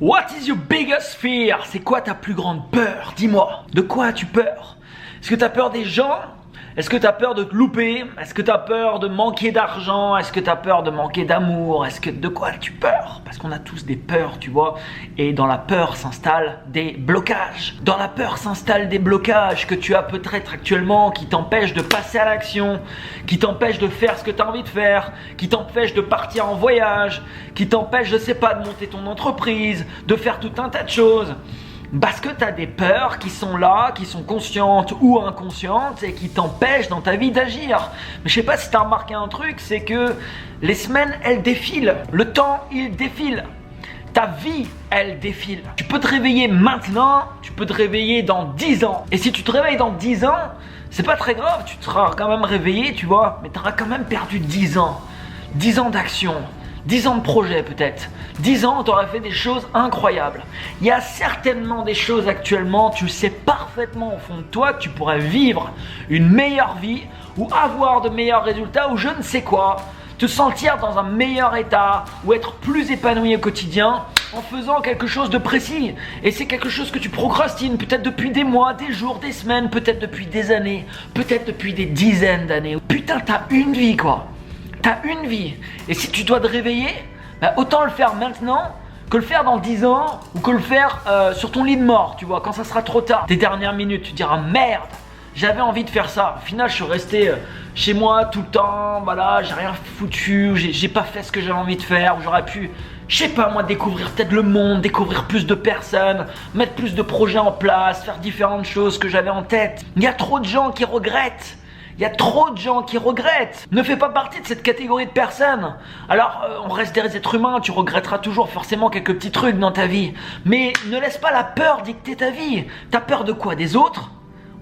What is your biggest fear? C'est quoi ta plus grande peur? Dis-moi. De quoi as-tu peur? Est-ce que tu as peur des gens? Est-ce que tu as peur de te louper? Est-ce que tu as peur de manquer d'argent? Est-ce que tu as peur de manquer d'amour? De quoi as-tu peur? Parce qu'on a tous des peurs, tu vois. Et dans la peur s'installent des blocages. Dans la peur s'installent des blocages que tu as peut-être actuellement qui t'empêchent de passer à l'action, qui t'empêchent de faire ce que tu as envie de faire, qui t'empêchent de partir en voyage, qui t'empêchent, je sais pas, de monter ton entreprise, de faire tout un tas de choses. Parce que tu as des peurs qui sont là, qui sont conscientes ou inconscientes et qui t'empêchent dans ta vie d'agir. Mais je sais pas si tu as remarqué un truc, c'est que les semaines, elles défilent. Le temps, il défile. Ta vie, elle défile. Tu peux te réveiller maintenant, tu peux te réveiller dans 10 ans. Et si tu te réveilles dans 10 ans, c'est pas très grave, tu te seras quand même réveillé, tu vois. Mais tu auras quand même perdu 10 ans. 10 ans d'action. 10 ans de projet peut-être. 10 ans, tu auras fait des choses incroyables. Il y a certainement des choses actuellement, tu sais parfaitement au fond de toi que tu pourrais vivre une meilleure vie ou avoir de meilleurs résultats ou je ne sais quoi. Te sentir dans un meilleur état ou être plus épanoui au quotidien en faisant quelque chose de précis. Et c'est quelque chose que tu procrastines peut-être depuis des mois, des jours, des semaines, peut-être depuis des années, peut-être depuis des dizaines d'années. Putain, t'as une vie quoi. T'as une vie. Et si tu dois te réveiller, bah autant le faire maintenant que le faire dans 10 ans ou que le faire sur ton lit de mort, tu vois, quand ça sera trop tard. Tes dernières minutes, tu diras merde, j'avais envie de faire ça. Au final, je suis resté chez moi tout le temps, voilà, j'ai rien foutu, j'ai pas fait ce que j'avais envie de faire, ou j'aurais pu, je sais pas moi, découvrir peut-être le monde, découvrir plus de personnes, mettre plus de projets en place, faire différentes choses que j'avais en tête. Il y a trop de gens qui regrettent. Il y a trop de gens qui regrettent. Ne fais pas partie de cette catégorie de personnes. Alors, on reste des êtres humains, tu regretteras toujours forcément quelques petits trucs dans ta vie. Mais ne laisse pas la peur dicter ta vie. T'as peur de quoi? Des autres?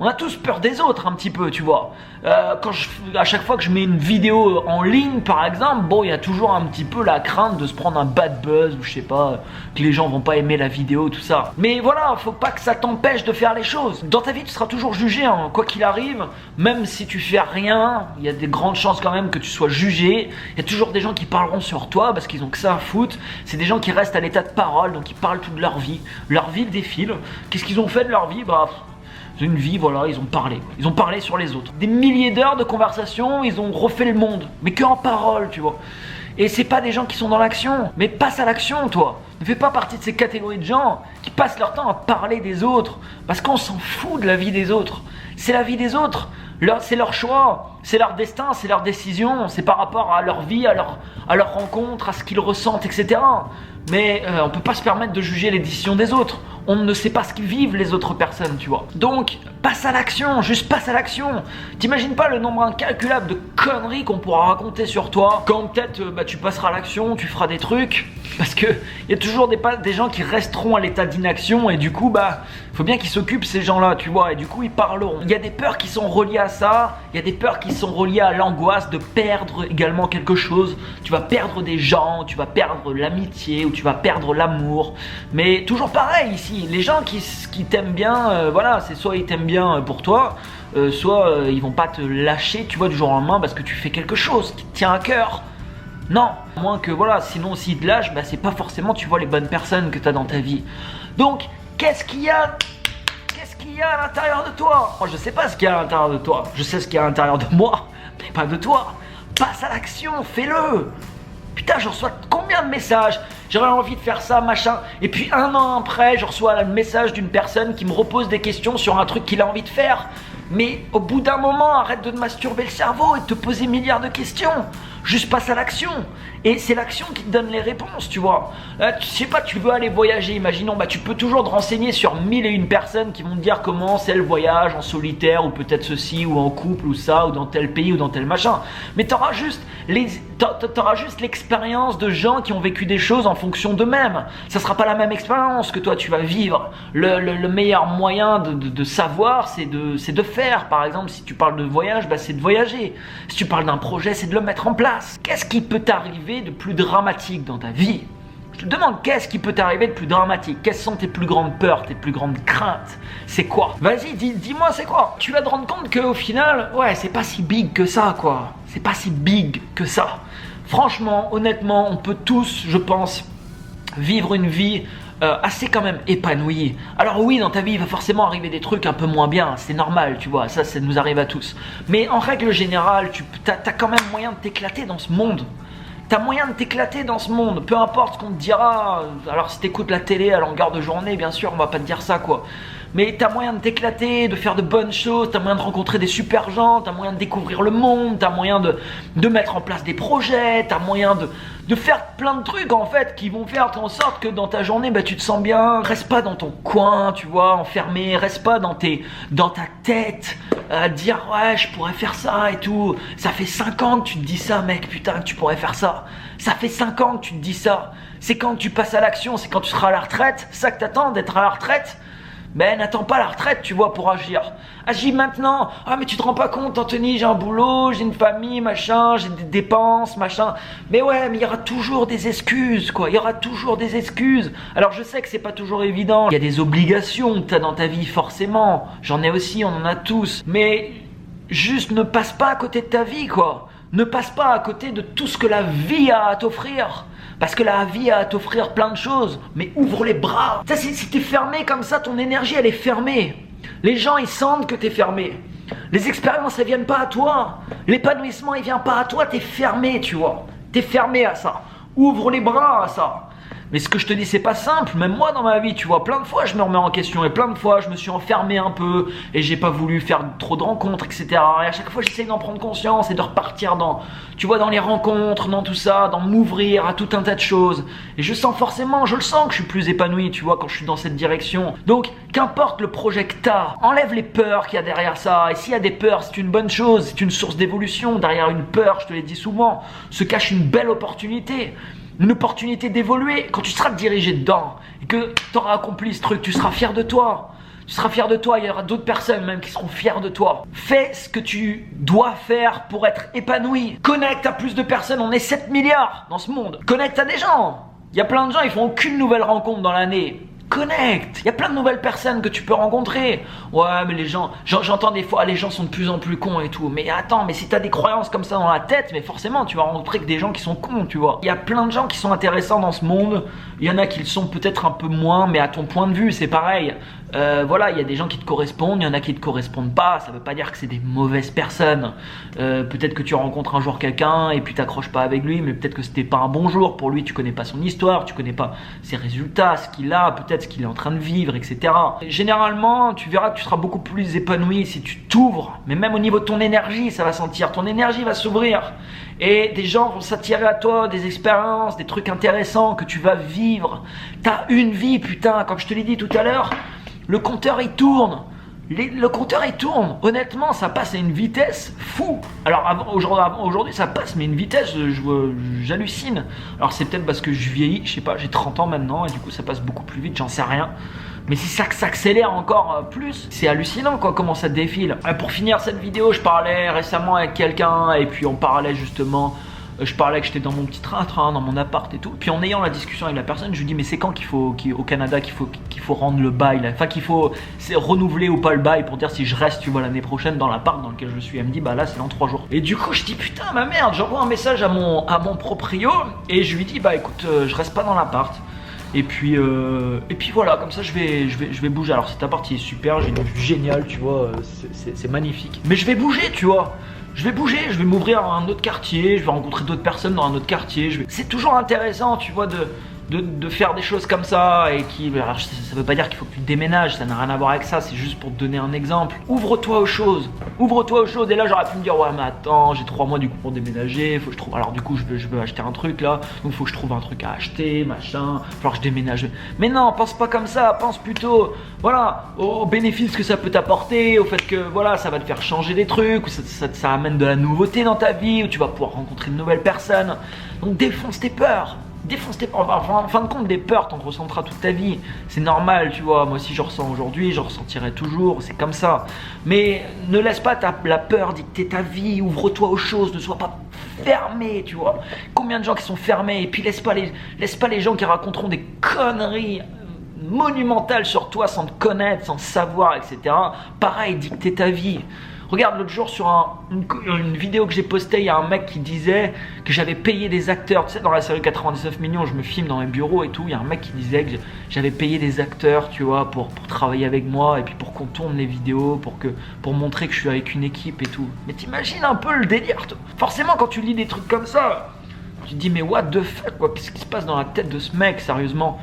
On a tous peur des autres un petit peu, tu vois. À chaque fois que je mets une vidéo en ligne, par exemple, bon, il y a toujours un petit peu la crainte de se prendre un bad buzz ou je sais pas, que les gens vont pas aimer la vidéo, tout ça. Mais voilà, faut pas que ça t'empêche de faire les choses. Dans ta vie, tu seras toujours jugé, hein, quoi qu'il arrive. Même si tu fais rien, il y a des grandes chances quand même que tu sois jugé. Il y a toujours des gens qui parleront sur toi parce qu'ils ont que ça à foutre. C'est des gens qui restent à l'état de parole, donc ils parlent toute leur vie. Leur vie défile. Qu'est-ce qu'ils ont fait de leur vie? Bah, une vie, voilà, ils ont parlé. Ils ont parlé sur les autres. Des milliers d'heures de conversation, ils ont refait le monde. Mais que en parole, tu vois. Et c'est pas des gens qui sont dans l'action. Mais passe à l'action, toi. Ne fais pas partie de ces catégories de gens qui passent leur temps à parler des autres. Parce qu'on s'en fout de la vie des autres. C'est la vie des autres. C'est leur choix. C'est leur destin, c'est leur décision. C'est par rapport à leur vie, à leur rencontre, à ce qu'ils ressentent, etc. Mais on peut pas se permettre de juger les décisions des autres. On ne sait pas ce qu'ils vivent les autres personnes, tu vois. Donc, passe à l'action, juste passe à l'action. T'imagines pas le nombre incalculable de conneries qu'on pourra raconter sur toi quand peut-être tu passeras à l'action, tu feras des trucs. Parce que il y a toujours des gens qui resteront à l'état d'inaction et du coup, faut bien qu'ils s'occupent ces gens-là, tu vois. Et du coup, ils parleront. Il y a des peurs qui sont reliées à ça. Il y a des peurs qui sont reliées à l'angoisse de perdre également quelque chose. Tu vas perdre des gens, tu vas perdre l'amitié ou tu vas perdre l'amour. Mais toujours pareil ici. Les gens qui t'aiment bien, voilà, c'est soit ils t'aiment bien pour toi, soit ils vont pas te lâcher, tu vois, du jour au lendemain parce que tu fais quelque chose qui te tient à cœur. Non, à moins que voilà, sinon s'ils te lâchent, c'est pas forcément, tu vois, les bonnes personnes que tu as dans ta vie. Donc, qu'est-ce qu'il y a à l'intérieur de toi? Moi, je sais pas ce qu'il y a à l'intérieur de toi. Je sais ce qu'il y a à l'intérieur de moi, mais pas de toi. Passe à l'action, fais-le. Putain, je reçois combien de messages? J'aurais envie de faire ça, machin. Et puis un an après, je reçois le message d'une personne qui me repose des questions sur un truc qu'il a envie de faire. Mais au bout d'un moment, arrête de te masturber le cerveau et de te poser milliards de questions. Juste passe à l'action. Et c'est l'action qui te donne les réponses, tu vois. Je sais pas, tu veux aller voyager, imaginons, tu peux toujours te renseigner sur 1001 personnes qui vont te dire comment c'est le voyage en solitaire, ou peut-être ceci, ou en couple, ou ça, ou dans tel pays, ou dans tel machin. Mais t'auras juste l'expérience de gens qui ont vécu des choses en fonction d'eux-mêmes. Ça sera pas la même expérience que toi tu vas vivre. Le meilleur moyen de savoir, c'est de faire. Par exemple, si tu parles de voyage, c'est de voyager. Si tu parles d'un projet, c'est de le mettre en place. Qu'est-ce qui peut t'arriver de plus dramatique dans ta vie? Je te demande, qu'est-ce qui peut t'arriver de plus dramatique? Quelles sont tes plus grandes peurs, tes plus grandes craintes? C'est quoi? Vas-y, dis-moi c'est quoi? Tu vas te rendre compte qu'au final, ouais, c'est pas si big que ça, quoi. C'est pas si big que ça. Franchement, honnêtement, on peut tous, je pense, vivre une vie assez quand même épanoui. Alors oui, dans ta vie, il va forcément arriver des trucs un peu moins bien, c'est normal, tu vois, ça nous arrive à tous. Mais en règle générale, t'as quand même moyen de t'éclater dans ce monde. T'as moyen de t'éclater dans ce monde, peu importe ce qu'on te dira. Alors si t'écoutes la télé à longueur de journée, bien sûr, on va pas te dire ça, quoi. Mais t'as moyen de t'éclater, de faire de bonnes choses, t'as moyen de rencontrer des super gens, t'as moyen de découvrir le monde, t'as moyen de mettre en place des projets, t'as moyen de faire plein de trucs en fait qui vont faire en sorte que dans ta journée, tu te sens bien. Reste pas dans ton coin, tu vois, enfermé, reste pas dans ta tête à dire ouais je pourrais faire ça et tout. Ça fait 5 ans que tu te dis ça mec, putain que tu pourrais faire ça. Ça fait 5 ans que tu te dis ça. C'est quand tu passes à l'action, c'est quand tu seras à la retraite, c'est ça que t'attends d'être à la retraite. Ben n'attends pas la retraite, tu vois, pour agir. Agis maintenant. Ah mais tu te rends pas compte, Anthony, j'ai un boulot, j'ai une famille, machin, j'ai des dépenses, machin. Mais ouais, mais il y aura toujours des excuses, quoi. Il y aura toujours des excuses. Alors je sais que c'est pas toujours évident. Il y a des obligations que t'as dans ta vie, forcément. J'en ai aussi, on en a tous. Mais juste ne passe pas à côté de ta vie, quoi. Ne passe pas à côté de tout ce que la vie a à t'offrir. Parce que la vie a à t'offrir plein de choses, mais ouvre les bras. Ça, si t'es fermé comme ça, ton énergie elle est fermée. Les gens ils sentent que t'es fermé. Les expériences elles viennent pas à toi. L'épanouissement il vient pas à toi, t'es fermé, tu vois. T'es fermé à ça. Ouvre les bras à ça. Mais ce que je te dis c'est pas simple, même moi dans ma vie tu vois, plein de fois je me remets en question et plein de fois je me suis enfermé un peu et j'ai pas voulu faire trop de rencontres etc. Et à chaque fois j'essaie d'en prendre conscience et de repartir dans, tu vois, dans les rencontres, dans tout ça, dans m'ouvrir à tout un tas de choses. Et je sens forcément, je le sens que je suis plus épanoui tu vois quand je suis dans cette direction. Donc qu'importe le projet que t'as, enlève les peurs qu'il y a derrière ça. Et s'il y a des peurs c'est une bonne chose, c'est une source d'évolution. Derrière une peur, je te l'ai dit souvent, se cache une belle opportunité. Une opportunité d'évoluer. Quand tu seras dirigé dedans et que tu auras accompli ce truc, tu seras fier de toi. Tu seras fier de toi, il y aura d'autres personnes même qui seront fiers de toi. Fais ce que tu dois faire pour être épanoui. Connecte à plus de personnes, on est 7 milliards dans ce monde. Connecte à des gens. Il y a plein de gens, ils font aucune nouvelle rencontre dans l'année. Connecte, il y a plein de nouvelles personnes que tu peux rencontrer. Ouais mais les gens, j'entends des fois les gens sont de plus en plus cons et tout. Mais attends, mais si t'as des croyances comme ça dans la tête, mais forcément tu vas rencontrer que des gens qui sont cons, tu vois. Il y a plein de gens qui sont intéressants dans ce monde. Il y en a qui le sont peut-être un peu moins, mais à ton point de vue c'est pareil. Voilà, il y a des gens qui te correspondent, il y en a qui te correspondent pas. Ça veut pas dire que c'est des mauvaises personnes. Peut-être que tu rencontres un jour quelqu'un et puis t'accroches pas avec lui, mais peut-être que c'était pas un bon jour pour lui. Tu connais pas son histoire, tu connais pas ses résultats, ce qu'il a, peut-être ce qu'il est en train de vivre, etc. Généralement, tu verras que tu seras beaucoup plus épanoui si tu t'ouvres. Mais même au niveau de ton énergie, ça va sentir. Ton énergie va s'ouvrir et des gens vont s'attirer à toi, des expériences, des trucs intéressants que tu vas vivre. T'as une vie, putain, comme je te l'ai dit tout à l'heure. Le compteur il tourne, le compteur il tourne, honnêtement ça passe à une vitesse fou. Alors aujourd'hui ça passe mais une vitesse, j'hallucine. Alors c'est peut-être parce que je vieillis, je sais pas, j'ai 30 ans maintenant et du coup ça passe beaucoup plus vite, j'en sais rien. Mais si ça s'accélère encore plus, c'est hallucinant quoi, comment ça défile. Pour finir cette vidéo, je parlais récemment avec quelqu'un et puis on parlait justement... Je parlais que j'étais dans mon petit train, dans mon appart et tout. Puis en ayant la discussion avec la personne, je lui dis mais c'est quand au Canada qu'il faut rendre le bail là. Enfin qu'il faut renouveler ou pas le bail pour dire si je reste tu vois l'année prochaine dans l'appart dans lequel je suis. Elle me dit bah là c'est dans 3 jours. Et du coup je dis putain ma merde, j'envoie un message à mon proprio et je lui dis bah écoute je reste pas dans l'appart. Et puis voilà, comme ça je vais bouger. Alors cet appart il est super, j'ai une vue géniale tu vois, c'est magnifique. Mais je vais bouger tu vois. Je vais bouger, je vais m'ouvrir à un autre quartier, je vais rencontrer d'autres personnes dans un autre quartier. C'est toujours intéressant, tu vois, de faire des choses comme ça et qui... Alors, ça veut pas dire qu'il faut que tu déménages, ça n'a rien à voir avec ça, c'est juste pour te donner un exemple. Ouvre-toi aux choses, ouvre-toi aux choses. Et là j'aurais pu me dire ouais mais attends, j'ai 3 mois du coup pour déménager, faut que je trouve... Alors du coup je veux acheter un truc là, donc faut que je trouve un truc à acheter, machin, faut que je déménage. Mais non, pense pas comme ça, pense plutôt, voilà, aux bénéfices que ça peut t'apporter, au fait que voilà, ça va te faire changer des trucs, ou ça amène de la nouveauté dans ta vie, où tu vas pouvoir rencontrer de nouvelles personnes. Donc défonce tes peurs. Défonce tes peurs. Enfin, en fin de compte, des peurs, t'en ressentiras toute ta vie. C'est normal, tu vois. Moi aussi, je ressens aujourd'hui, je ressentirai toujours. C'est comme ça. Mais ne laisse pas la peur dicter ta vie. Ouvre-toi aux choses. Ne sois pas fermé, tu vois. Combien de gens qui sont fermés. Et puis, laisse pas les gens qui raconteront des conneries monumentales sur toi sans te connaître, sans savoir, etc. Pareil, dicter ta vie. Regarde, l'autre jour sur une vidéo que j'ai postée, il y a un mec qui disait que j'avais payé des acteurs. Tu sais, dans la série 99 millions, je me filme dans mes bureaux et tout. Il y a un mec qui disait que j'avais payé des acteurs, tu vois, pour travailler avec moi et puis pour qu'on tourne les vidéos, pour montrer que je suis avec une équipe et tout. Mais t'imagines un peu le délire, toi. Forcément, quand tu lis des trucs comme ça, tu te dis, mais what the fuck, quoi, qu'est-ce qui se passe dans la tête de ce mec, sérieusement?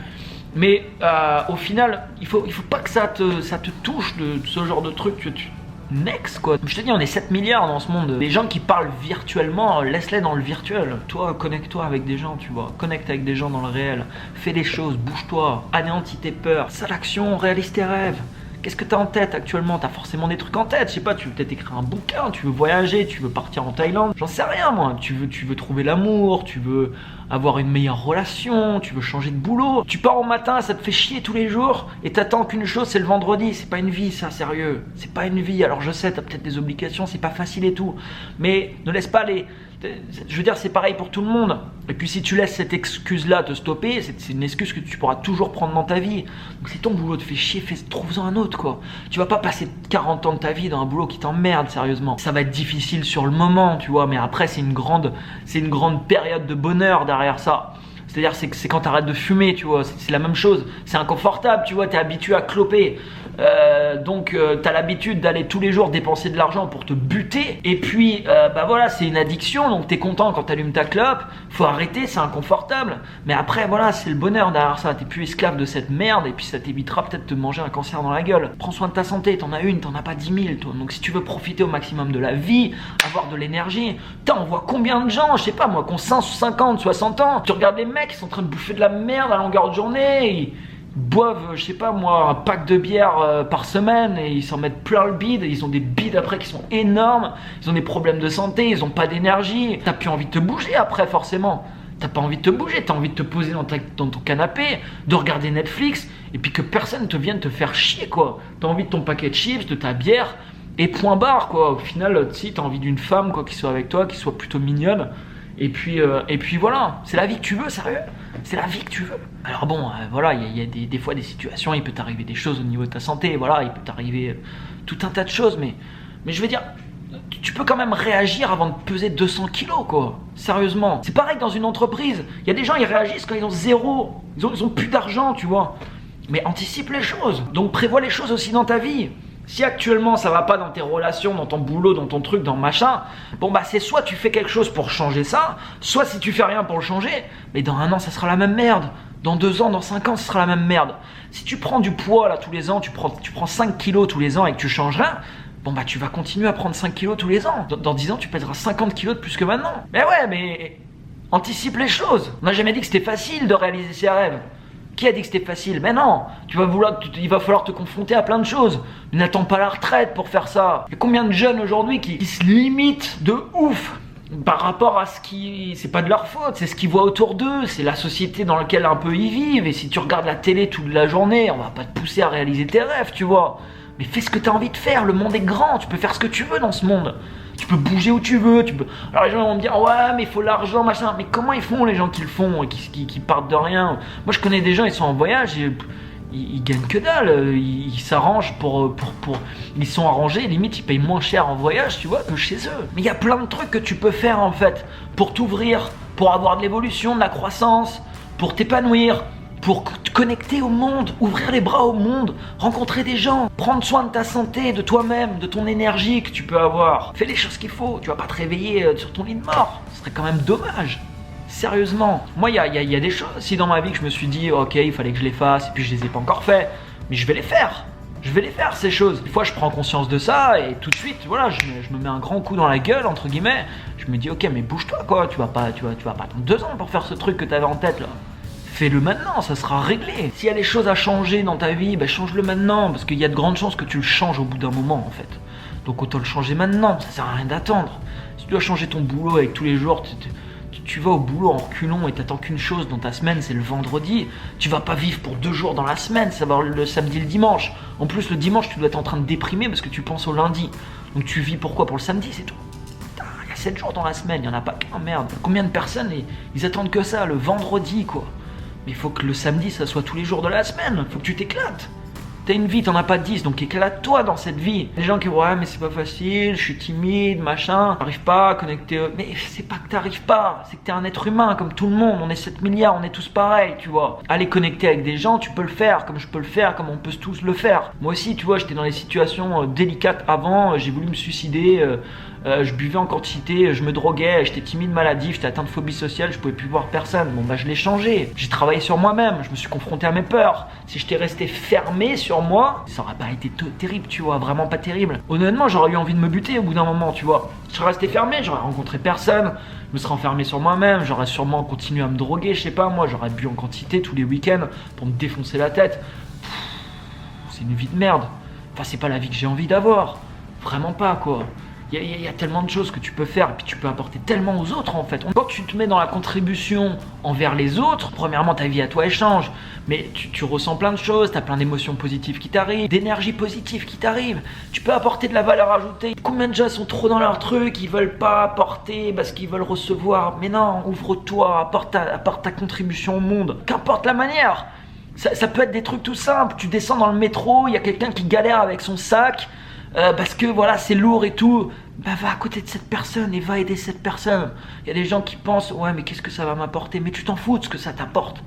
Mais au final, il faut pas que ça te touche de ce genre de truc que tu... Next quoi. Je te dis, on est 7 milliards dans ce monde. Les gens qui parlent virtuellement, laisse-les dans le virtuel. Toi, connecte-toi avec des gens, tu vois. Connecte avec des gens dans le réel. Fais des choses, bouge-toi, anéantis tes peurs. Ça l'action, réalise tes rêves. Qu'est-ce que t'as en tête actuellement? T'as forcément des trucs en tête, je sais pas, tu veux peut-être écrire un bouquin, tu veux voyager, tu veux partir en Thaïlande, j'en sais rien moi. Tu veux trouver l'amour, tu veux avoir une meilleure relation, tu veux changer de boulot. Tu pars au matin, ça te fait chier tous les jours et t'attends qu'une chose, c'est le vendredi. C'est pas une vie ça, sérieux. C'est pas une vie. Alors je sais, t'as peut-être des obligations, c'est pas facile et tout. Mais ne laisse pas les... Je veux dire, c'est pareil pour tout le monde. Et puis si tu laisses cette excuse-là te stopper, c'est une excuse que tu pourras toujours prendre dans ta vie. Donc si ton boulot te fait chier, trouve-en un autre quoi. Tu vas pas passer 40 ans de ta vie dans un boulot qui t'emmerde, sérieusement. Ça va être difficile sur le moment, tu vois, mais après c'est une grande période de bonheur derrière ça. C'est-à-dire c'est quand t'arrêtes de fumer, tu vois, c'est la même chose. C'est inconfortable, tu vois, t'es habitué à cloper. Donc t'as l'habitude d'aller tous les jours dépenser de l'argent pour te buter. Et puis bah voilà, c'est une addiction. Donc t'es content quand t'allumes ta clope. Faut arrêter, c'est inconfortable. Mais après voilà, c'est le bonheur derrière ça. T'es plus esclave de cette merde. Et puis ça t'évitera peut-être de te manger un cancer dans la gueule. Prends soin de ta santé, t'en as une, t'en as pas 10 000 toi. Donc si tu veux profiter au maximum de la vie, avoir de l'énergie, on voit combien de gens, je sais pas moi, qui ont 50, 60 ans. Tu regardes les mecs qui sont en train de bouffer de la merde à longueur de journée. Ils boivent, je sais pas moi, un pack de bière par semaine et ils s'en mettent plein le bide. Ils ont des bides après qui sont énormes. Ils ont des problèmes de santé, ils ont pas d'énergie. T'as plus envie de te bouger après forcément. T'as pas envie de te bouger, t'as envie de te poser dans ton canapé, de regarder Netflix et puis que personne te vienne te faire chier quoi. T'as envie de ton paquet de chips, de ta bière et point barre quoi. Au final, si t'as envie d'une femme quoi qui soit avec toi, qui soit plutôt mignonne. Et puis voilà, c'est la vie que tu veux, sérieux. C'est la vie que tu veux. Alors bon, voilà, il y a des fois des situations, il peut t'arriver des choses au niveau de ta santé, voilà, il peut t'arriver tout un tas de choses, mais je veux dire, tu peux quand même réagir avant de peser 200 kilos, quoi. Sérieusement. C'est pareil dans une entreprise. Il y a des gens, ils réagissent quand ils ont zéro. Ils ont plus d'argent, tu vois. Mais anticipe les choses. Donc prévois les choses aussi dans ta vie. Si actuellement ça va pas dans tes relations, dans ton boulot, dans ton truc, dans machin, bon bah c'est soit tu fais quelque chose pour changer ça, soit si tu fais rien pour le changer, mais dans 1 an ça sera la même merde. Dans 2 ans, dans 5 ans, ce sera la même merde. Si tu prends du poids là tous les ans, tu prends 5 kilos tous les ans et que tu changes rien, bon bah tu vas continuer à prendre 5 kilos tous les ans. Dans 10 ans tu pèseras 50 kilos de plus que maintenant. Mais ouais, mais anticipe les choses. On n'a jamais dit que c'était facile de réaliser ses rêves. Qui a dit que c'était facile? Mais non, il va falloir te confronter à plein de choses. N'attends pas la retraite pour faire ça. Il y a combien de jeunes aujourd'hui qui se limitent de ouf par rapport à ce qui... C'est pas de leur faute, c'est ce qu'ils voient autour d'eux, c'est la société dans laquelle un peu ils vivent. Et si tu regardes la télé toute la journée, on va pas te pousser à réaliser tes rêves, tu vois. Mais fais ce que tu as envie de faire, le monde est grand, tu peux faire ce que tu veux dans ce monde. Tu peux bouger où tu veux, Alors les gens vont me dire, ouais mais il faut l'argent, machin. Mais comment ils font les gens qui le font et qui partent de rien? Moi je connais des gens, ils sont en voyage et ils gagnent que dalle. Ils s'arrangent ils sont arrangés, limite ils payent moins cher en voyage, tu vois, que chez eux. Mais il y a plein de trucs que tu peux faire en fait, pour t'ouvrir, pour avoir de l'évolution, de la croissance, pour t'épanouir, pour te connecter au monde, ouvrir les bras au monde, rencontrer des gens, prendre soin de ta santé, de toi-même, de ton énergie que tu peux avoir. Fais les choses qu'il faut, tu vas pas te réveiller sur ton lit de mort, ce serait quand même dommage. Sérieusement, moi il y a des choses aussi dans ma vie que je me suis dit ok il fallait que je les fasse et puis je les ai pas encore fait, mais je vais les faire. Je vais les faire ces choses. Des fois je prends conscience de ça et tout de suite voilà je me mets un grand coup dans la gueule entre guillemets. Je me dis ok mais bouge-toi quoi, tu vas pas attendre 2 ans pour faire ce truc que t'avais en tête là. Fais-le maintenant, ça sera réglé. S'il y a des choses à changer dans ta vie, bah change-le maintenant, parce qu'il y a de grandes chances que tu le changes au bout d'un moment en fait. Donc autant le changer maintenant, ça sert à rien d'attendre. Si tu dois changer ton boulot avec tous les jours, tu vas au boulot en reculons et t'attends qu'une chose dans ta semaine, c'est le vendredi. Tu vas pas vivre pour 2 jours dans la semaine, ça va le samedi, le dimanche. En plus le dimanche, tu dois être en train de déprimer parce que tu penses au lundi. Donc tu vis pourquoi? Pour le samedi, c'est tout. Il y a 7 jours dans la semaine, il n'y en a pas qu'un, merde. Combien de personnes, ils attendent que ça, le vendredi quoi. Mais il faut que le samedi, ça soit tous les jours de la semaine. Il faut que tu t'éclates. T'as une vie, t'en as pas 10, donc éclate-toi dans cette vie. Les gens qui vont, ouais, mais c'est pas facile, je suis timide, machin, j'arrive pas à connecter. Mais c'est pas que t'arrives pas, c'est que t'es un être humain comme tout le monde, on est 7 milliards, on est tous pareils, tu vois. Aller connecter avec des gens, tu peux le faire, comme je peux le faire, comme on peut tous le faire. Moi aussi, tu vois, j'étais dans des situations délicates avant, j'ai voulu me suicider. Je buvais en quantité, je me droguais, j'étais timide, maladif, j'étais atteint de phobie sociale, je pouvais plus voir personne. Bon bah je l'ai changé, j'ai travaillé sur moi-même, je me suis confronté à mes peurs. Si j'étais resté fermé sur moi, ça aurait pas été terrible, tu vois, vraiment pas terrible. Honnêtement, j'aurais eu envie de me buter au bout d'un moment, tu vois. Je serais resté fermé, j'aurais rencontré personne, je me serais enfermé sur moi-même, j'aurais sûrement continué à me droguer, je sais pas moi, j'aurais bu en quantité tous les week-ends pour me défoncer la tête. C'est une vie de merde. Enfin, c'est pas la vie que j'ai envie d'avoir. Vraiment pas, quoi. Il y a tellement de choses que tu peux faire et puis tu peux apporter tellement aux autres en fait. Quand tu te mets dans la contribution envers les autres, premièrement ta vie à toi elle change, mais tu ressens plein de choses, tu as plein d'émotions positives qui t'arrivent, d'énergie positive qui t'arrive, tu peux apporter de la valeur ajoutée. Combien de gens sont trop dans leur truc, ils veulent pas apporter parce qu'ils veulent recevoir, mais non, ouvre-toi, apporte ta contribution au monde, qu'importe la manière. Ça peut être des trucs tout simples, tu descends dans le métro, il y a quelqu'un qui galère avec son sac, parce que voilà c'est lourd et tout, bah va à côté de cette personne et va aider cette personne. Il y a des gens qui pensent ouais mais qu'est-ce que ça va m'apporter, mais tu t'en fous de ce que ça t'apporte,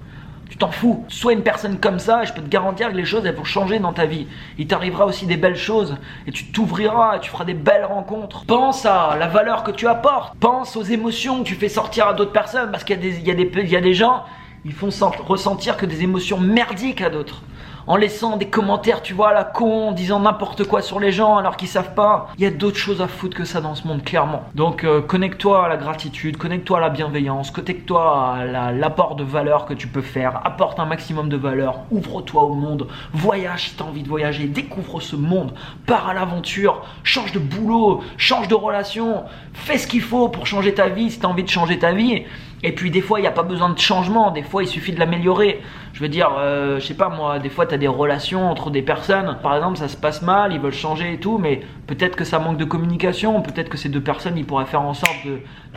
tu t'en fous. Sois une personne comme ça et je peux te garantir que les choses elles vont changer dans ta vie. Il t'arrivera aussi des belles choses et tu t'ouvriras et tu feras des belles rencontres. Pense à la valeur que tu apportes, pense aux émotions que tu fais sortir à d'autres personnes, parce qu'il y a des gens, ils font ressentir que des émotions merdiques à d'autres. En laissant des commentaires, tu vois, à la con, en disant n'importe quoi sur les gens alors qu'ils savent pas. Il y a d'autres choses à foutre que ça dans ce monde, clairement. Donc connecte-toi à la gratitude, connecte-toi à la bienveillance, connecte-toi à l'apport de valeur que tu peux faire, apporte un maximum de valeur, ouvre-toi au monde, voyage si tu as envie de voyager, découvre ce monde, pars à l'aventure, change de boulot, change de relation, fais ce qu'il faut pour changer ta vie si tu as envie de changer ta vie. Et puis des fois il n'y a pas besoin de changement, des fois il suffit de l'améliorer. Je veux dire, je sais pas moi, des fois tu as des relations entre des personnes, par exemple ça se passe mal, ils veulent changer et tout, mais peut-être que ça manque de communication, peut-être que ces deux personnes ils pourraient faire en sorte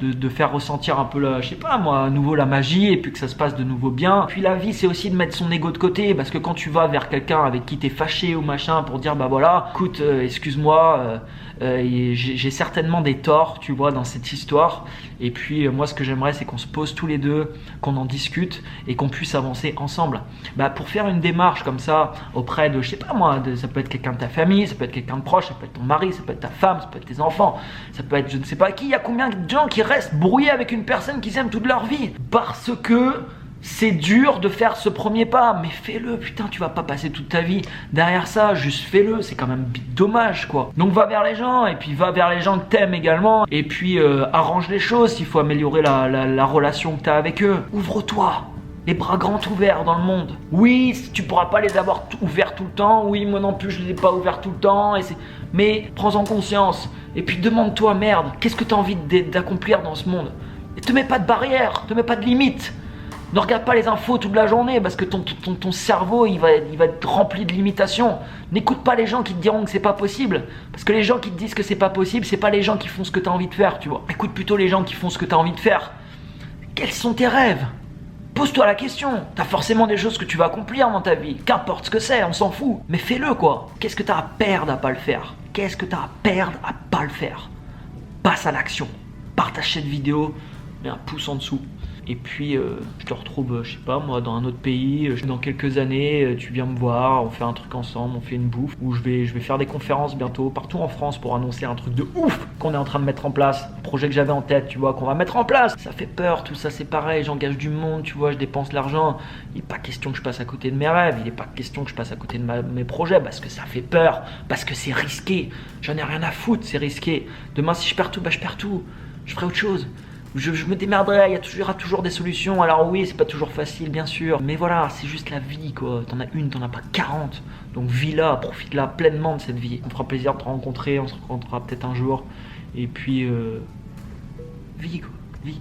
de faire ressentir un peu je sais pas moi, à nouveau la magie et puis que ça se passe de nouveau bien. Puis la vie c'est aussi de mettre son ego de côté, parce que quand tu vas vers quelqu'un avec qui t'es fâché ou machin pour dire bah voilà, écoute, excuse-moi, j'ai certainement des torts, tu vois, dans cette histoire. Et puis moi ce que j'aimerais c'est qu'on se pose tous les deux, qu'on en discute et qu'on puisse avancer ensemble. Bah pour faire une démarche comme ça auprès de, je sais pas moi, ça peut être quelqu'un de ta famille, ça peut être quelqu'un de proche, ça peut être ton mari, ça peut être ta femme, ça peut être tes enfants, ça peut être je ne sais pas qui. Il y a combien de gens qui restent brouillés avec une personne qu'ils aiment toute leur vie parce que c'est dur de faire ce premier pas, mais fais-le, putain, tu vas pas passer toute ta vie derrière ça, juste fais-le, c'est quand même dommage quoi. Donc va vers les gens, et puis va vers les gens que t'aimes également, et puis arrange les choses s'il faut améliorer la relation que t'as avec eux. Ouvre-toi, les bras grands ouverts dans le monde. Oui, tu pourras pas les avoir ouverts tout le temps, oui, moi non plus je les ai pas ouverts tout le temps, mais prends-en conscience, et puis demande-toi, merde, qu'est-ce que t'as envie d'accomplir dans ce monde? Et te mets pas de barrière, te mets pas de limite. Ne regarde pas les infos toute la journée parce que ton cerveau il va être rempli de limitations. N'écoute pas les gens qui te diront que c'est pas possible, parce que les gens qui te disent que c'est pas possible, c'est pas les gens qui font ce que tu as envie de faire, tu vois. Écoute plutôt les gens qui font ce que tu as envie de faire. Quels sont tes rêves? Pose-toi la question. T'as forcément des choses que tu vas accomplir dans ta vie, qu'importe ce que c'est, on s'en fout. Mais fais-le quoi. Qu'est-ce que t'as à perdre à pas le faire? Qu'est-ce que t'as à perdre à pas le faire? Passe à l'action. Partage cette vidéo, mets un pouce en dessous. Et puis je te retrouve, je sais pas moi, dans un autre pays, dans quelques années, tu viens me voir, on fait un truc ensemble, on fait une bouffe, où je vais faire des conférences bientôt partout en France pour annoncer un truc de ouf qu'on est en train de mettre en place, un projet que j'avais en tête, tu vois, qu'on va mettre en place. Ça fait peur, tout ça c'est pareil, j'engage du monde, tu vois, je dépense l'argent. Il n'est pas question que je passe à côté de mes rêves, il n'est pas question que je passe à côté de mes projets, parce que ça fait peur, parce que c'est risqué. J'en ai rien à foutre, c'est risqué. Demain si je perds tout, bah je perds tout, je ferai autre chose. Je me démerderai, il y aura toujours des solutions. Alors oui, c'est pas toujours facile, bien sûr. Mais voilà, c'est juste la vie, quoi. T'en as une, t'en as pas 40. Donc vis-la, profite-la pleinement de cette vie. On fera plaisir de te rencontrer, on se rencontrera peut-être un jour. Et puis, vis, quoi. Vis.